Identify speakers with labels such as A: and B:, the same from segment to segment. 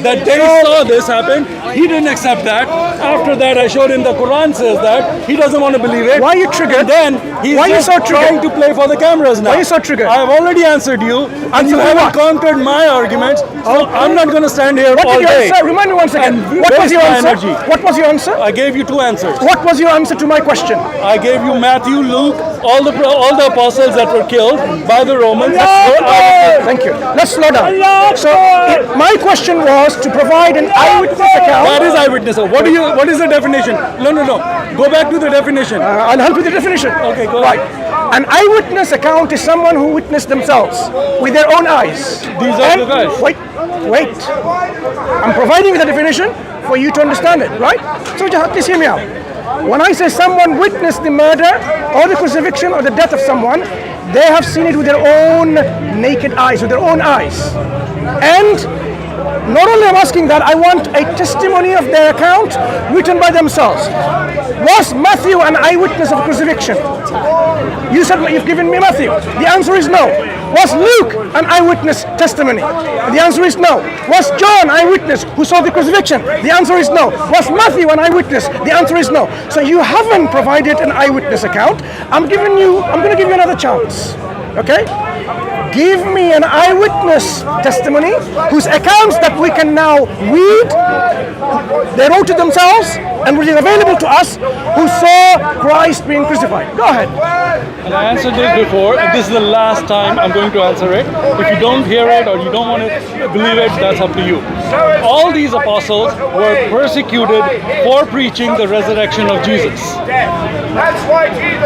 A: that they saw this happen. He didn't accept that. After that, I showed him the Quran says that. He doesn't want to believe it.
B: Why are you triggered?
A: And then he's just trying to play for the cameras now.
B: Why are you so triggered?
A: I have already answered you, and you haven't conquered my arguments. So I'm not going to stand here all day.
B: Remind me once again. What was your answer? What was your answer?
A: I gave you two answers.
B: What was your answer to my question?
A: I gave you Matthew, Luke, all the apostles that were killed by the Romans.
B: Thank you. Let's slow down. So my question was to provide an eyewitness account.
A: That is eyewitness. What is the definition? No. Go back to the definition.
B: I'll help you with the definition.
A: Okay, go
B: right.
A: ahead.
B: An eyewitness account is someone who witnessed themselves with their own eyes.
A: These are the guys.
B: Wait. I'm providing you the definition for you to understand it, right? So just please hear me out. When I say someone witnessed the murder or the crucifixion or the death of someone, they have seen it with their own naked eyes, with their own eyes. And not only I'm asking that, I want a testimony of their account written by themselves. Was Matthew an eyewitness of crucifixion? You said you've given me Matthew. The answer is no. Was Luke an eyewitness testimony? The answer is no. Was John eyewitness who saw the crucifixion? The answer is no. Was Matthew an eyewitness? The answer is no. So you haven't provided an eyewitness account. I'm going to give you another chance. Okay? Give me an eyewitness testimony whose accounts that we can now read, they wrote it themselves, and which is available to us, who saw Christ being crucified. Go ahead.
A: And I answered this before, and this is the last time I'm going to answer it. If you don't hear it or you don't want to believe it, that's up to you. All these apostles were persecuted for preaching the resurrection of Jesus.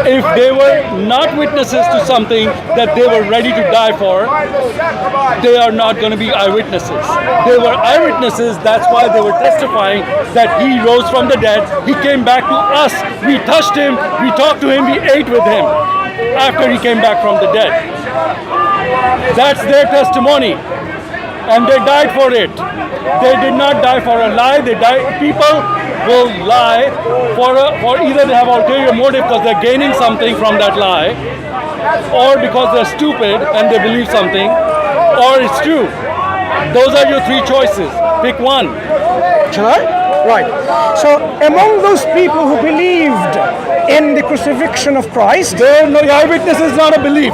A: If they were not witnesses to something that they were ready to die for, they are not going to be eyewitnesses. They were eyewitnesses, that's why they were testifying that he rose from the dead, he came back to us, we touched him, we talked to him, we ate with him after he came back from the dead. That's their testimony, and they died for it. They did not die for a lie. People will lie for either they have ulterior motive because they're gaining something from that lie, or because they're stupid and they believe something, or it's true. Those are your three choices. Pick one.
B: Shall I? Right. So among those people who believed in the crucifixion of Christ,
A: eyewitness is not a belief.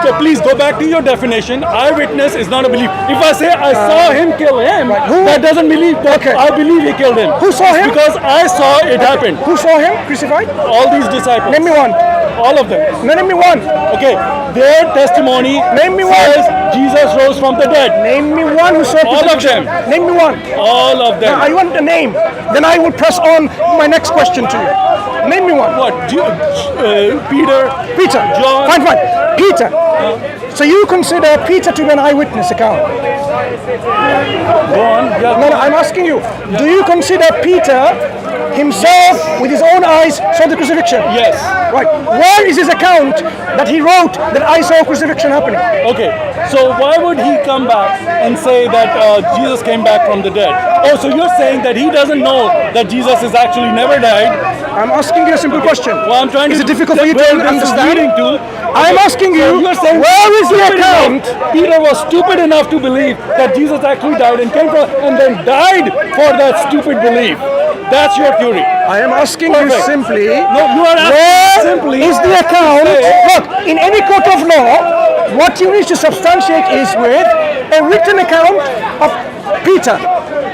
A: So please go back to your definition. Eyewitness is not a belief. If I say I saw him kill him, that doesn't believe that I believe he killed him.
B: Who saw him?
A: Because I saw it happen.
B: Who saw him crucified?
A: All these disciples.
B: Name me one.
A: All of them.
B: Name me one.
A: Okay. Their testimony says Jesus rose from the dead.
B: Name me one who saw crucifixion.
A: All of them.
B: Name me one.
A: All of them.
B: Now, I want the name. Then I will press on my next question to you. Name me one.
A: What? Peter. John.
B: Fine. Peter. So you consider Peter to be an eyewitness account?
A: Go on. Yeah.
B: No, I'm asking you. Do you consider Peter himself with his own eyes saw the crucifixion?
A: Yes.
B: Right. Where is his account that he wrote that I saw crucifixion happening?
A: Okay. So why would he come back and say that Jesus came back from the dead? Oh, so you're saying that he doesn't know that Jesus has actually never died?
B: I'm asking you a simple question.
A: Well, I'm trying
B: is
A: to.
B: Is it difficult for you to understand?
A: I'm
B: asking you,
A: you're saying
B: where is the account?
A: Peter was stupid enough to believe that Jesus actually died and came from, and then died for that stupid belief. That's your theory.
B: I am asking you simply.
A: No, you are asking simply.
B: Is the account? Look, in any court of law, what you need to substantiate is with a written account of Peter,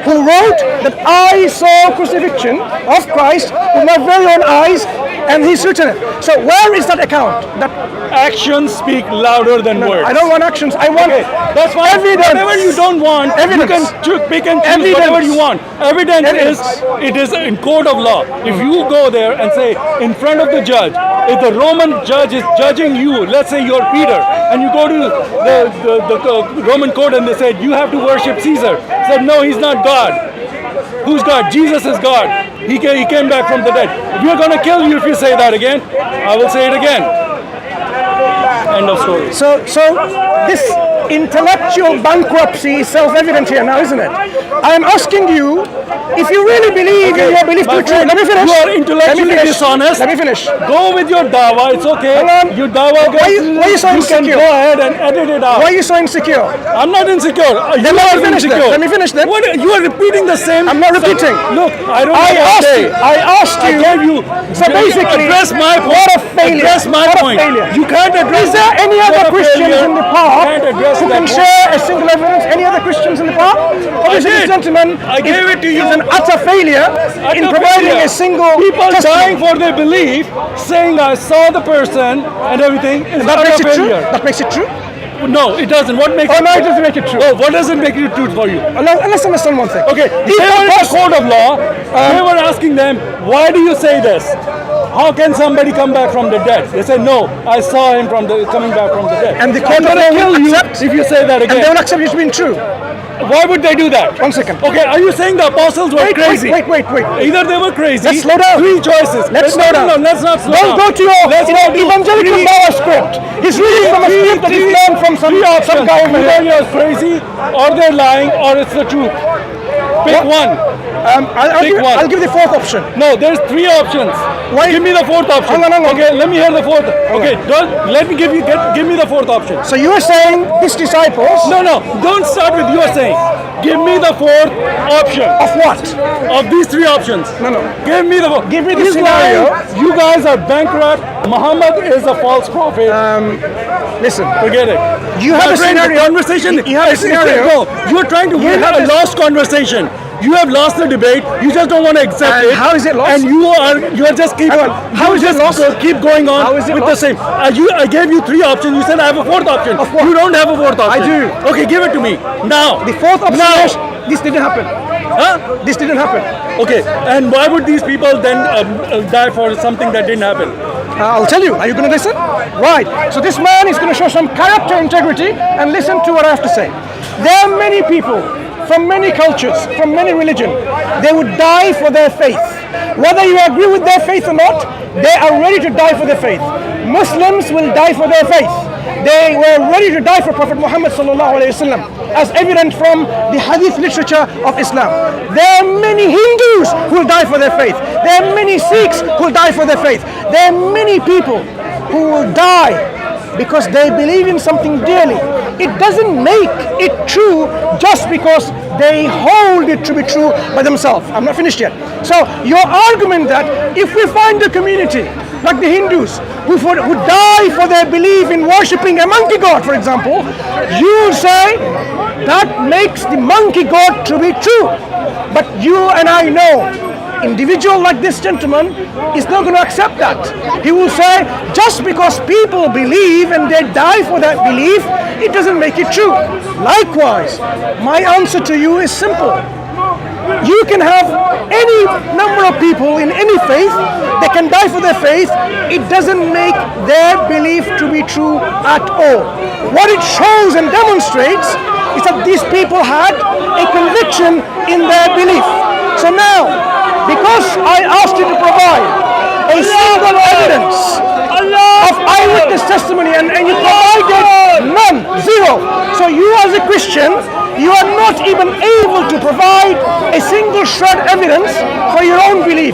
B: who wrote that I saw crucifixion of Christ with my very own eyes, and he's written it. So where is that account? That
A: actions speak louder than words.
B: I don't want actions. I want
A: that's why evidence. Whatever you don't want, you can pick and choose whatever you want. Evidence is in court of law. If you go there and say in front of the judge, if the Roman judge is judging you, let's say you're Peter, and you go to the Roman court and they said you have to worship Caesar. Said no, he's not God. Who's God? Jesus is God. He came back from the dead. We're going to kill you if you say that again. I will say it again. End of story.
B: So this intellectual bankruptcy is self-evident here now, isn't it? I am asking you, if you really believe in your belief to be true, let me finish.
A: You are intellectually dishonest.
B: Let me finish.
A: Go with your dawa, it's okay.
B: Hang on.
A: Your dawa
B: Why are you so
A: you can
B: insecure?
A: go ahead and edit it out.
B: Why are you so insecure?
A: I'm not insecure. You
B: Then let
A: are
B: me finish
A: insecure.
B: then. Let me finish then.
A: What, you are repeating the same.
B: I'm not repeating.
A: Look, I don't
B: I
A: know what to say.
B: asked you.
A: I gave you.
B: So basically,
A: address my point.
B: what a failure.
A: Address my
B: What a
A: point.
B: failure.
A: You can't address.
B: Is there any
A: what
B: other
A: a
B: Christians
A: failure.
B: in the
A: You
B: park
A: can't address
B: who
A: that
B: can
A: point.
B: share a single evidence? Any other Christians in the park? Obviously,
A: did.
B: this gentleman
A: I gave it to you.
B: is an utter failure in
A: Utter
B: providing
A: failure.
B: a single
A: People
B: testimony.
A: dying for their belief, saying I saw the person and everything is
B: That
A: utter
B: makes it true?
A: failure.
B: That makes it true?
A: No, it doesn't. What makes
B: Oh,
A: it
B: no,
A: true?
B: it doesn't make it true.
A: Oh, what doesn't make it true for you?
B: Let's understand one thing.
A: Okay, they were in the court of law. They were asking them, why do you say this? How can somebody come back from the dead? They said, no, I saw him coming back from the dead.
B: And the court
A: I'm
B: of
A: gonna
B: law
A: kill
B: will
A: you
B: accept-
A: if you say that
B: And they
A: again.
B: will accept it as being true.
A: Why would they do that?
B: 1 second.
A: Okay, are you saying the apostles were crazy?
B: Wait.
A: Either they were crazy.
B: Let's slow down.
A: Three choices.
B: Let's slow down.
A: No, let's not slow
B: Don't
A: down.
B: go to your
A: Let's not do
B: evangelical
A: three-
B: Dawa script. He's reading from a script that he's learned from some guy over
A: Either
B: here.
A: you're crazy, or they're lying, or it's the truth. Pick one. Pick one.
B: I'll give the fourth option.
A: No, there's three options.
B: Why?
A: Give me the fourth option.
B: Hang on.
A: Okay, let me hear the fourth. Okay, let me give me the fourth option.
B: So you are saying these disciples
A: No, don't start with you are saying. Give me the fourth option
B: of what?
A: of these three options.
B: No.
A: Give me the fourth.
B: Give me the
A: He's
B: scenario.
A: lying. You guys are bankrupt. Muhammad is a false prophet.
B: Listen,
A: Forget it.
B: you have a
A: Trying to
B: scenario.
A: conversation.
B: You have a scenario.
A: No, you're trying to win
B: have
A: a
B: this-
A: lost conversation. You have lost the debate. You just don't want to accept
B: And
A: it.
B: how is it lost?
A: And you are just keep.
B: Hang on. How
A: you
B: is it
A: just
B: lost?
A: Keep going on
B: How is it
A: with
B: lost?
A: the same. I gave you three options. You said I have a fourth option.
B: Of what?
A: You don't have a fourth option.
B: do.
A: Okay, give it to me now.
B: The fourth option
A: Now.
B: is this didn't happen.
A: Huh?
B: This didn't happen.
A: Okay. And why would these people then die for something that didn't happen?
B: I'll tell you. Are you going to listen? Right. So this man is going to show some character integrity and listen to what I have to say. There are many people from many cultures, from many religions. They would die for their faith. Whether you agree with their faith or not, they are ready to die for their faith. Muslims will die for their faith. They were ready to die for Prophet Muhammad sallallahu alaihi wasallam, as evident from the hadith literature of Islam. There are many Hindus who will die for their faith. There are many Sikhs who will die for their faith. There are many people who will die because they believe in something dearly. It doesn't make it true just because they hold it to be true by themselves. I'm not finished yet. So your argument that if we find a community like the Hindus who die for their belief in worshipping a monkey god, for example, you say that makes the monkey god to be true. But you and I know individual like this gentleman is not going to accept that. He will say, just because people believe and they die for that belief, it doesn't make it true. Likewise, my answer to you is simple. You can have any number of people in any faith, they can die for their faith, it doesn't make their belief to be true at all. What it shows and demonstrates is that these people had a conviction in their belief. So now, because I asked you to provide a single evidence of eyewitness testimony and you provided none, zero. So you as a Christian, you are not even able to provide a single shred evidence for your own belief.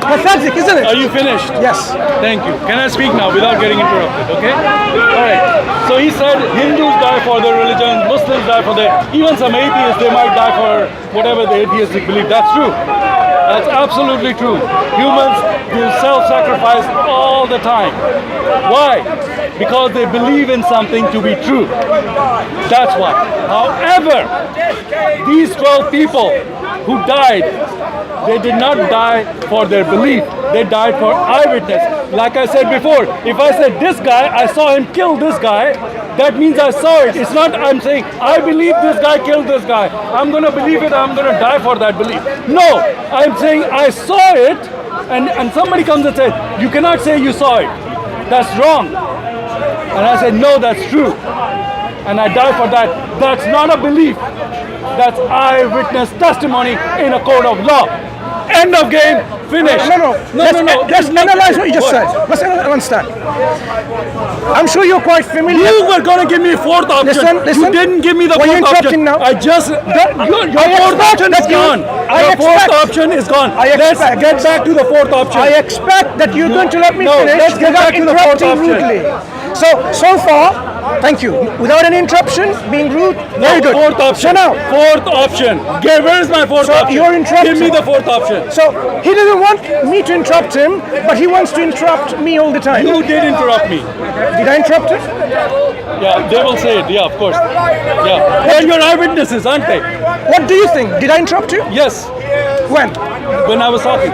B: Pathetic, isn't it?
A: Are you finished?
B: Yes.
A: Thank you. Can I speak now without getting interrupted? Okay? Alright. So he said Hindus die for their religion, Muslims die for their, even some atheists, they might die for whatever the atheistic belief. That's true. That's absolutely true. Humans do self-sacrifice all the time. Why? Because they believe in something to be true. That's why. However, these 12 people who died, they did not die for their belief. They died for eyewitness. Like I said before, if I said this guy, I saw him kill this guy, that means I saw it. It's not I'm saying, I believe this guy killed this guy. I'm going to believe it, I'm going to die for that belief. No, I'm saying I saw it, and somebody comes and says, you cannot say you saw it. That's wrong. And I said, no, that's true. And I die for that. That's not a belief. That's eyewitness testimony in a court of law. End of game. Finish.
B: No. Let's analyze what you just said. Let's understand. I'm sure you're quite familiar.
A: You were going to give me fourth option.
B: Listen.
A: You didn't give me the
B: Why are you
A: fourth option.
B: interrupting now?
A: I just your fourth option is gone. Your fourth option is gone. Let's get back to the fourth option.
B: I expect that you're going to let me finish
A: let's get
B: without
A: back to the fourth
B: interrupting
A: option.
B: rudely. So far, thank you. Without any interruption, being rude, very good.
A: Fourth option.
B: So now,
A: fourth option. Where is my fourth option?
B: you're interrupting.
A: Give me the fourth option.
B: So he doesn't want me to interrupt him, but he wants to interrupt me all the time.
A: You did interrupt me.
B: Did I interrupt him?
A: Yeah, they will say it. Yeah, of course. Yeah. They're your eyewitnesses, aren't they?
B: What do you think? Did I interrupt you?
A: Yes.
B: When?
A: When I was talking.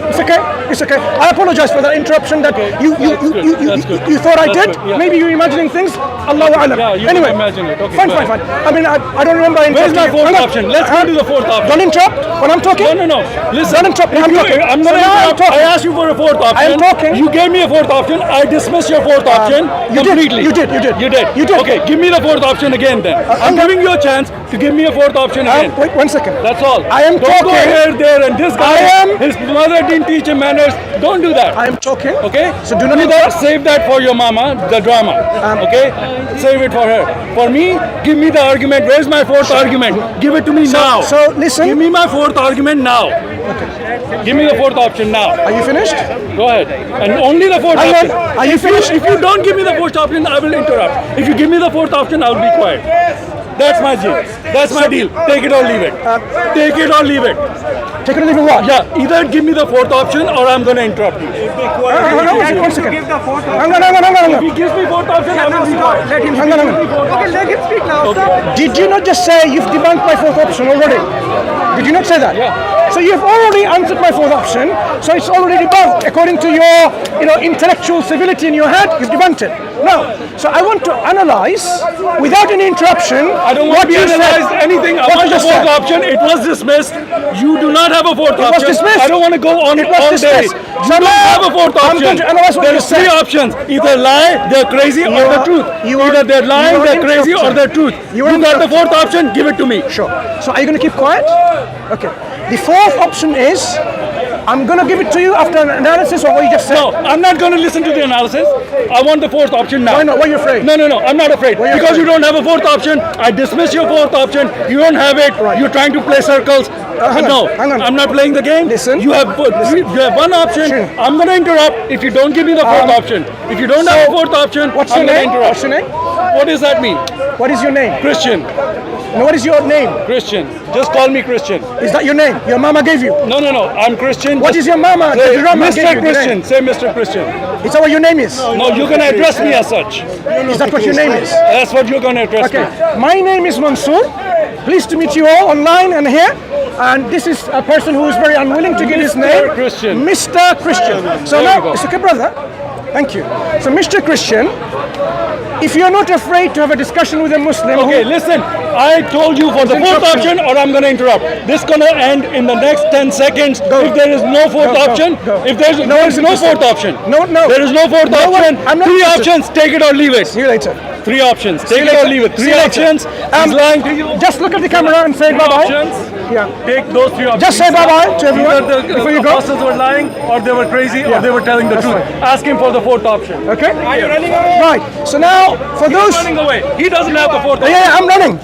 B: It's okay. It's okay. I apologize for that interruption that you thought I did.
A: Yeah.
B: Maybe you're imagining things. Allahu Alam.
A: Yeah, you
B: anyway,
A: imagine it. Okay,
B: fine.
A: go ahead.
B: I mean, I don't remember
A: Where's
B: interrupting
A: my fourth
B: you.
A: option? Let's go to the fourth option.
B: Don't interrupt when I'm talking.
A: No. Listen.
B: Don't interrupt when I'm talking.
A: I'm going to
B: So now I'm
A: interrupt.
B: talking.
A: I asked you for a fourth option.
B: I'm talking.
A: You gave me a fourth option. I dismissed your fourth option completely.
B: You did.
A: You did. Okay, give me the fourth option again then. I'm giving you a chance to give me a fourth option again.
B: Wait 1 second.
A: That's all.
B: I am
A: Don't
B: talking.
A: go here, there, and this guy. His mother didn't teach him manners. Don't do that.
B: I am talking.
A: Okay?
B: So do not
A: that.
B: interrupt.
A: Save that for your mama, the drama. Okay? Save it for her. For me, give me the argument. Where's my fourth argument? Give it to me now.
B: So listen.
A: Give me my fourth argument now. Okay. Give me the fourth option now.
B: Are you finished?
A: Go ahead. And only the fourth
B: Hang on.
A: option.
B: Are you finished?
A: If you don't give me the fourth option, I will interrupt. If you give me the fourth option, I will be quiet. That's my deal. That's my deal. Take it or leave it. Take it or leave it.
B: Take it or leave it what?
A: Yeah, either give me the fourth option or I'm going to interrupt you.
B: Hang on 1 second. Hang
A: If
B: on.
A: he gives me fourth option, I will be quiet.
B: Hang on.
C: Okay, let him speak now. Stop.
B: Did you not just say you've debunked my fourth option already? Did you not say that?
A: Yeah.
B: So you've already answered my fourth option, so it's already debunked. According to your, intellectual civility in your head, you've debunked it. No. So I want to analyze, without any interruption,
A: I don't want
B: what
A: to
B: you
A: analyze
B: said.
A: anything. I
B: What
A: want
B: you
A: the
B: just
A: fourth
B: said.
A: option. It was dismissed. You do not have a fourth
B: was
A: option.
B: dismissed.
A: I don't want to go on
B: It was
A: all day.
B: dismissed.
A: You
B: So
A: don't
B: now
A: have a fourth
B: I'm
A: option.
B: going to analyze what
A: There
B: you
A: are three
B: said.
A: options. Either lie, they're crazy, or the truth. Either they're lying, they're crazy, or they're truth. You got the fourth option, give it to me.
B: Sure. So are you going to keep quiet? Okay. The fourth option is, I'm going to give it to you after an analysis of what you just said.
A: No, I'm not going to listen to the analysis. I want the fourth option now.
B: Why not? Why are you afraid?
A: No, I'm not afraid.
B: Why are you
A: Because
B: afraid?
A: you don't have a fourth option. I dismiss your fourth option. You don't have it.
B: Right.
A: You're trying to play circles.
B: Hang on.
A: I'm not playing the game.
B: Listen.
A: You have one option.
B: Sure.
A: I'm going to interrupt if you don't give me the fourth option. If you don't have a fourth option,
B: What's
A: I'm
B: your
A: going to
B: name?
A: interrupt.
B: What's your name?
A: What does that mean?
B: What is your name?
A: Christian.
B: No, what is your name?
A: Christian. Just call me Christian.
B: Is that your name? Your mama gave you.
A: No. I'm Christian.
B: What is your mama?
A: Say
B: The drama gave
A: Mr.
B: you the
A: Christian.
B: name.
A: Say Mr. Christian.
B: Is that what your name is?
A: No, you're going to address me as such.
B: Is that what your name is?
A: That's what you're going to address me.
B: Okay. My name is Mansur. Pleased to meet you all online and here. And this is a person who is very unwilling to give his name.
A: Christian.
B: Mr. Christian. So
A: There you
B: now,
A: go.
B: it's okay, brother. Thank you. So, Mr. Christian, if you're not afraid to have a discussion with a Muslim,
A: Okay, listen. I told you for the fourth option, or I'm going to interrupt. This going to end in the next 10 seconds.
B: Go.
A: If there is no fourth
B: Go.
A: option, if there's
B: No one's
A: no
B: interested.
A: fourth option,
B: No.
A: there is no fourth
B: No one-
A: option.
B: I'm not
A: Three
B: interested.
A: options. Take it or leave it.
B: see you later.
A: Three options.
B: See
A: Take
B: you
A: it or
B: later.
A: leave it.
B: See
A: Three
B: you later.
A: options. He's lying to you.
B: Just look at the camera and say
A: Three
B: bye-bye.
A: options.
B: Yeah.
A: Take those three options.
B: Just say bye-bye to everyone
A: Either the
B: before you go.
A: apostles were lying, or they were crazy, or they were telling the
B: That's
A: truth.
B: fine.
A: Ask him for the fourth option.
B: Okay?
C: Are you running away?
B: Right. So now, for those...
A: He's running away. He doesn't have the fourth option.
B: Yeah, I'm running.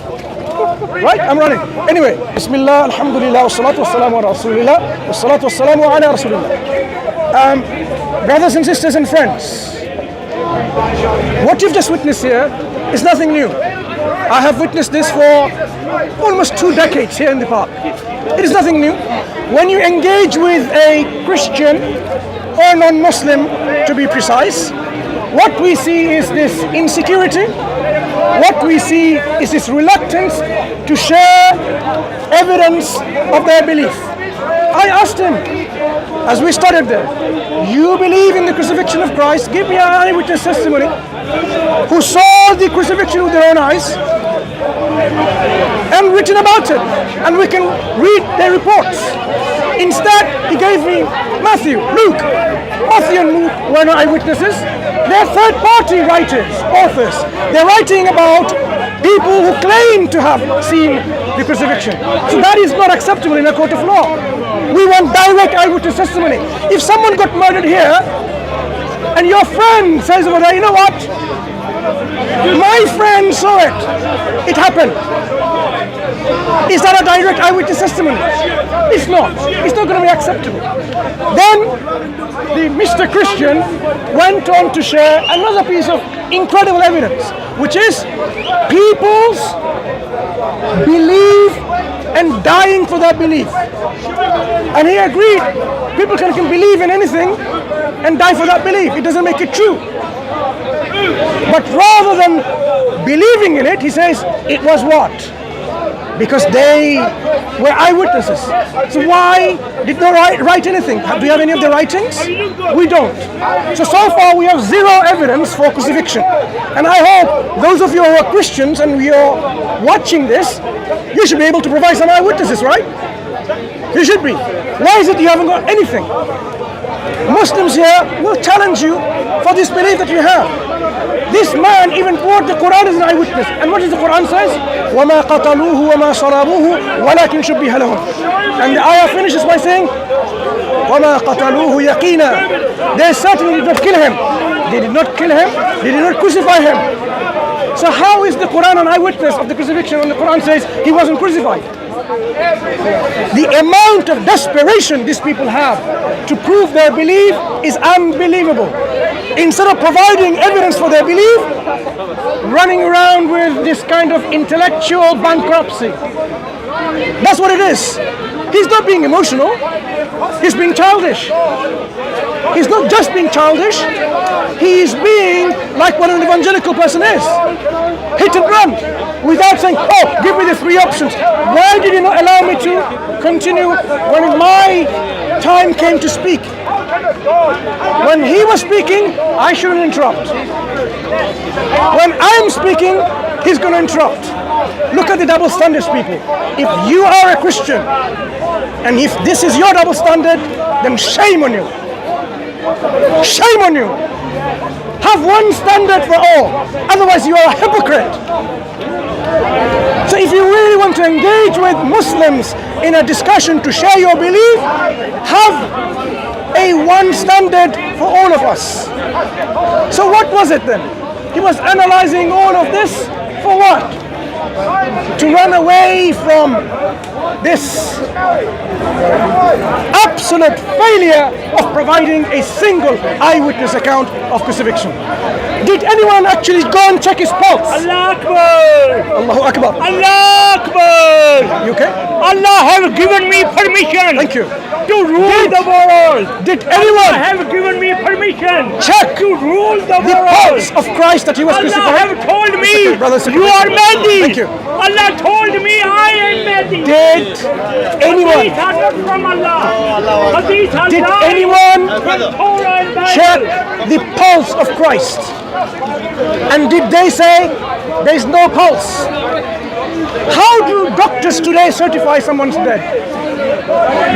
B: Right, I'm running. Anyway, Bismillah, Alhamdulillah, wassalatu wassalamu ala Rasulillah, wassalatu wassalamu ala Rasulillah. Brothers and sisters and friends, what you've just witnessed here is nothing new. I have witnessed this for almost 2 decades here in the park. It is nothing new. When you engage with a Christian or non-Muslim, to be precise, what we see is this insecurity. What we see is this reluctance to share evidence of their belief. I asked him, as we started there, you believe in the crucifixion of Christ? Give me an eyewitness testimony who saw the crucifixion with their own eyes and written about it, and we can read their reports. Instead, he gave me Matthew, Luke. Matthew and Luke were not eyewitnesses. They're third-party writers, authors. They're writing about people who claim to have seen the crucifixion. So that is not acceptable in a court of law. We want direct eyewitness testimony. If someone got murdered here, and your friend says over there, you know what? My friend saw it. It happened. Is that a direct eyewitness testimony? It's not. It's not going to be acceptable. Then the Mr. Christian went on to share another piece of incredible evidence, which is people's belief and dying for their belief. And he agreed, people can believe in anything and die for that belief. It doesn't make it true. But rather than believing in it, he says, it was what? Because they were eyewitnesses. So why did they write anything? Do you have any of the writings? We don't. So far we have zero evidence for crucifixion. And I hope those of you who are Christians and you're watching this, you should be able to provide some eyewitnesses, right? You should be. Why is it you haven't got anything? Muslims here will challenge you for this belief that you have. This man even quoted the Quran as an eyewitness. And what does the Quran says? وَمَا قَتَلُوهُ وَمَا صَلَبُوهُ وَلَكِنْ شُبِّهَ لَهُمْ. And the ayah finishes by saying, وَمَا قَتَلُوهُ يَقِينًا. They certainly did not kill him. They did not kill him. They did not crucify him. So how is the Quran an eyewitness of the crucifixion when the Quran says he wasn't crucified? The amount of desperation these people have to prove their belief is unbelievable. Instead of providing evidence for their belief, running around with this kind of intellectual bankruptcy. That's what it is. He's not being emotional. He's being childish. He's not just being childish. He is being like what an evangelical person is. Hit and run. Without saying, oh, give me the three options. Why did you not allow me to continue when my time came to speak? When he was speaking, I shouldn't interrupt. When I'm speaking, he's going to interrupt. Look at the double standards, people. If you are a Christian, and if this is your double standard, then shame on you. Shame on you. Have one standard for all. Otherwise, you are a hypocrite. So if you really want to engage with Muslims in a discussion to share your belief, have a one standard for all of us. So what was it then? He was analyzing all of this for what? To run away from this absolute failure of providing a single eyewitness account of crucifixion. Did anyone actually go and check his pulse?
C: Allah Akbar!
B: Allahu Akbar.
C: Allah Akbar!
B: You okay?
C: Allah have given me permission.
B: Thank you.
C: To rule the world.
B: Did anyone
C: have given me permission
B: check
C: to rule the
B: the
C: world?
B: pulse of Christ that he was
C: Allah
B: crucified?
C: have told me
B: Brothers and
C: you
B: sisters.
C: are Mahdi.
B: Thank you.
C: Allah told me I am Mahdi.
B: Did anyone
C: Hadith are not from Allah. Hadith are
B: Did
C: lies
B: anyone
C: from Torah and Bible.
B: check the pulse of Christ? And did they say there is no pulse? How do doctors today certify someone's dead?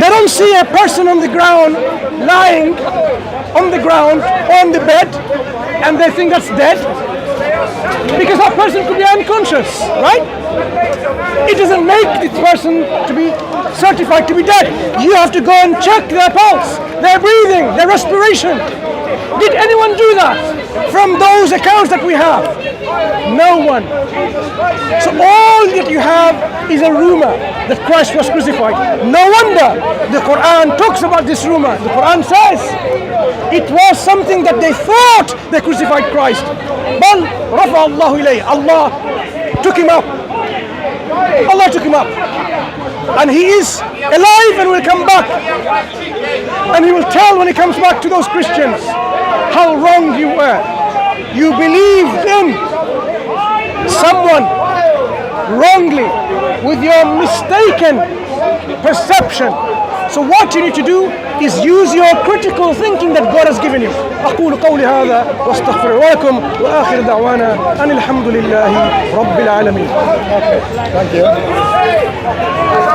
B: They don't see a person on the ground, lying on the ground, on the bed, and they think that's dead. Because that person could be unconscious, right? It doesn't make this person to be certified to be dead. You have to go and check their pulse, their breathing, their respiration. Did anyone do that from those accounts that we have? No one. So all that you have is a rumor that Christ was crucified. No wonder the Quran talks about this rumor. The Quran says it was something that they thought they crucified Christ. Bal rafa Allahu ilayhi. Allah took him up. Allah took him up. And he is alive and will come back. And he will tell when he comes back to those Christians how wrong you were. You believed in someone wrongly with your mistaken perception. So what you need to do is use your critical thinking that God has given you. أقول قولي هذا واستغفر لكم وآخر دعوانا أن الحمد لله رب العالمين. Thank you.